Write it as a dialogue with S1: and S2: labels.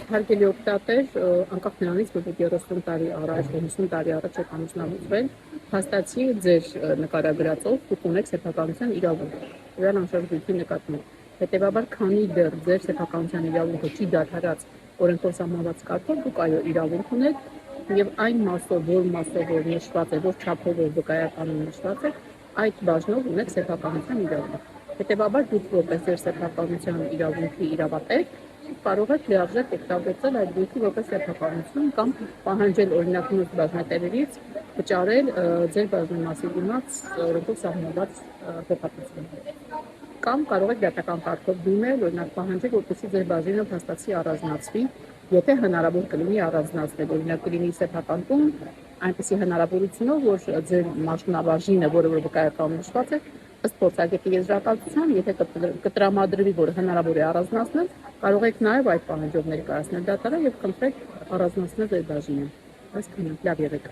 S1: Հարգելի օգտատեր, անկախ նրանից, որ 30 տարի առաջ, 50 տարի առաջ եք ամուսնալուծվել, փաստացի ձեր նկարագրածով դուք ունեք սեփականության իրավունք, իրան անշարժույթի նկատմամբ։ Հետևաբար, քանի դեռ ձեր սեփականության իրավունքը չի դադարած օրենքով սահմանված կարգով, դուք այո իրավունք ունեք եւ այն մասով, որ նշված է, որ չափով որ վկայականին նշված է, այդ բաժնով ունեք սեփականության իրավունք։ Հետևաբար, դուք որպես ձեր սեփականության իրավունքի իրավատեր կարող եք լիարժեք օգտագործել այդ գույքի որպես սեփականություն կամ պահանջել օրինակ մյուս բաժնետերերից վճարել ձեր բաժնի մասի դիմաց օրենքով սահմանված փոխհատուցում։ Կամ կարող եք դատական կարգով դիմել, օրինակ պահանջել, որպեսզի ձեր բաժինը փաստացի առանձնացվի, եթե հնարավոր կլինի առանձնացնել, օրինակ կլինի սեփական տուն, այնպիսի հնարավորությունով, որ ձեր մասնաբաժինը, որը որ վկայական նշված է, ըստ փորձագետի եզրակացության, եթե կտրամադրվի, որ հնարավոր է առանձնացնել, կարող եք նաև այդ պահանջով ներկայացնել դատարան եւ խնդրել առանձնացնել ձեր բաժինը։ Այսքանը, լավ եղեք։